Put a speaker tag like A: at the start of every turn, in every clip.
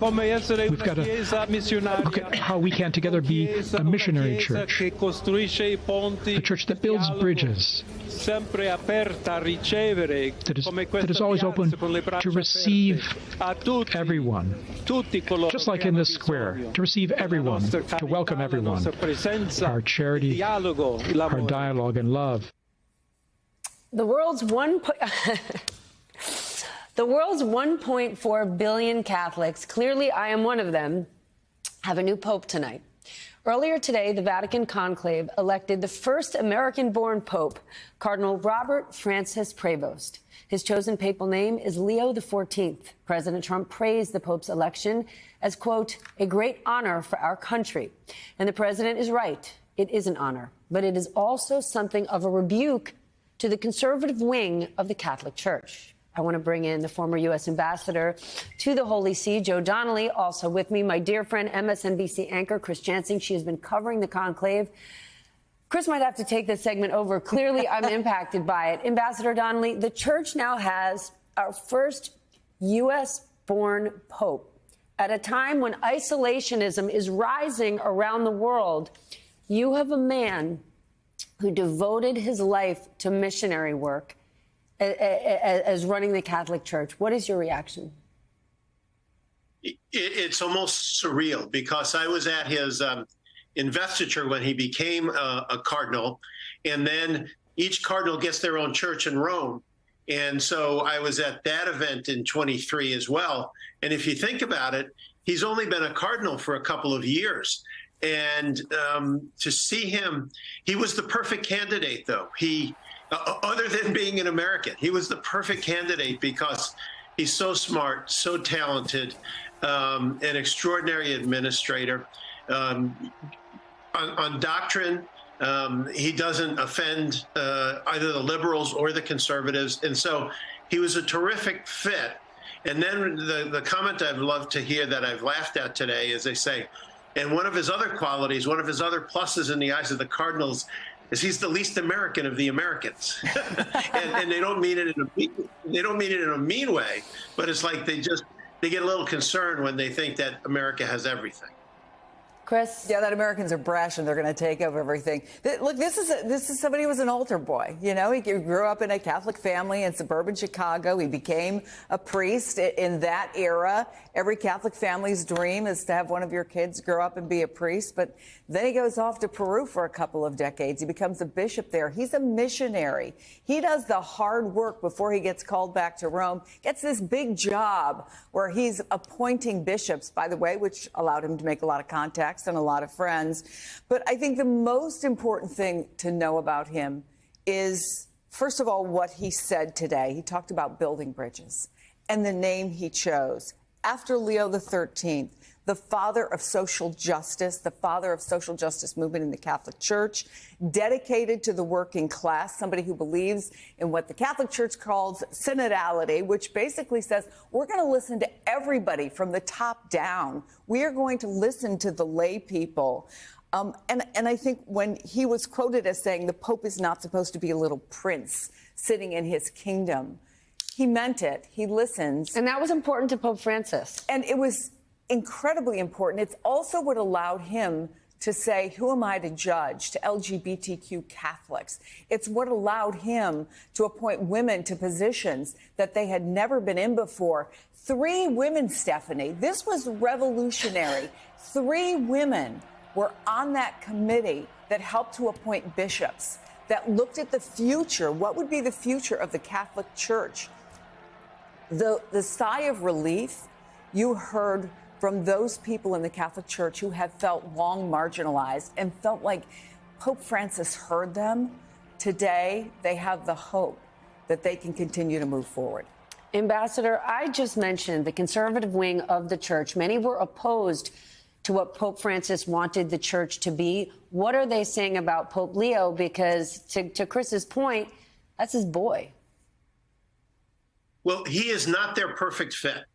A: We've got to look at how we can together be a missionary church, a church that builds bridges, that is always open to receive everyone, just like in this square, to receive everyone, to welcome everyone, our charity, our dialogue and love.
B: The world's 1.4 billion Catholics, clearly I am one of them, have a new pope tonight. Earlier today, the Vatican conclave elected the first American-born pope, Cardinal Robert Francis Prevost. His chosen papal name is Leo XIV. President Trump praised the pope's election as, quote, a great honor for our country. And the president is right. It is an honor, but it is also something of a rebuke to the conservative wing of the Catholic Church. I want to bring in the former U.S. ambassador to the Holy See, Joe Donnelly. Also with me, my dear friend, MSNBC anchor Chris Jansing. She has been covering the conclave. Chris might have to take this segment over. Clearly, I'm impacted by it. Ambassador Donnelly, the church now has our first U.S.-born pope. At a time when isolationism is rising around the world, you have a man who devoted his life to missionary work as running the Catholic Church. What is your reaction?
C: It's almost surreal because I was at his investiture when he became a cardinal, and then each cardinal gets their own church in Rome. And so I was at that event in 23 as well. And if you think about it, he's only been a cardinal for a couple of years. And to see him, he was the perfect candidate, though. He, other than being an American, he was the perfect candidate because he's so smart, so talented, an extraordinary administrator. On doctrine, he doesn't offend either the liberals or the conservatives. And so he was a terrific fit. And then the comment I've loved to hear that I've laughed at today is they say, and one of his other qualities, one of his other pluses in the eyes of the cardinals is he's the least American of the Americans. and they don't mean it in a mean way, but it's like they get a little concerned when they think that America has everything.
B: Chris?
D: Yeah, that Americans are brash and they're going to take over everything. Look, this is somebody who was an altar boy. You know, he grew up in a Catholic family in suburban Chicago. He became a priest in that era. Every Catholic family's dream is to have one of your kids grow up and be a priest. But then he goes off to Peru for a couple of decades. He becomes a bishop there. He's a missionary. He does the hard work before he gets called back to Rome. Gets this big job where he's appointing bishops, by the way, which allowed him to make a lot of contacts and a lot of friends. But I think the most important thing to know about him is, first of all, what he said today. He talked about building bridges and the name he chose. After Leo XIII, the father of social justice, the father of social justice movement in the Catholic Church, dedicated to the working class, somebody who believes in what the Catholic Church calls synodality, which basically says we're going to listen to everybody from the top down. We are going to listen to the lay people. And I think when he was quoted as saying the Pope is not supposed to be a little prince sitting in his kingdom, he meant it. He listens.
B: And that was important to Pope Francis.
D: And it was incredibly important. It's also what allowed him to say, who am I to judge, to LGBTQ Catholics? It's what allowed him to appoint women to positions that they had never been in before. 3 women, Stephanie. This was revolutionary. 3 women were on that committee that helped to appoint bishops, that looked at the future. What would be the future of the Catholic Church? The sigh of relief you heard from those people in the Catholic Church who have felt long marginalized and felt like Pope Francis heard them, today they have the hope that they can continue to move forward.
B: Ambassador, I just mentioned the conservative wing of the church. Many were opposed to what Pope Francis wanted the church to be. What are they saying about Pope Leo? Because to Chris's point, that's his boy.
C: Well, he is not their perfect fit.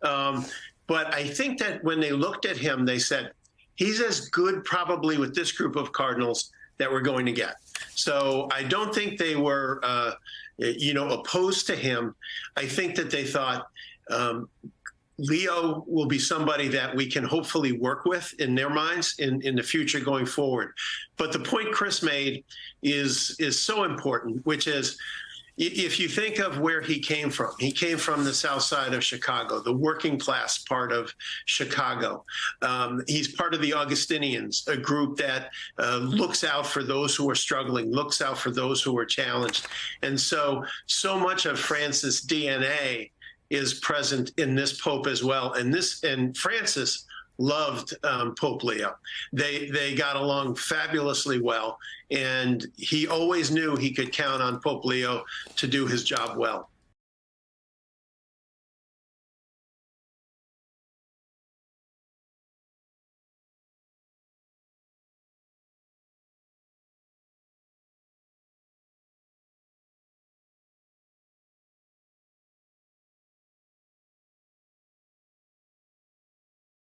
C: But I think that when they looked at him, they said, he's as good probably with this group of cardinals that we're going to get. So I don't think they were, opposed to him. I think that they thought, Leo will be somebody that we can hopefully work with in their minds in the future going forward. But the point Chris made is so important, which is, if you think of where he came from the south side of Chicago, the working class part of Chicago. He's part of the Augustinians, a group that looks out for those who are struggling, looks out for those who are challenged. And so much of Francis' DNA is present in this Pope as well. And Francis loved Pope Leo. They got along fabulously well, and he always knew he could count on Pope Leo to do his job well.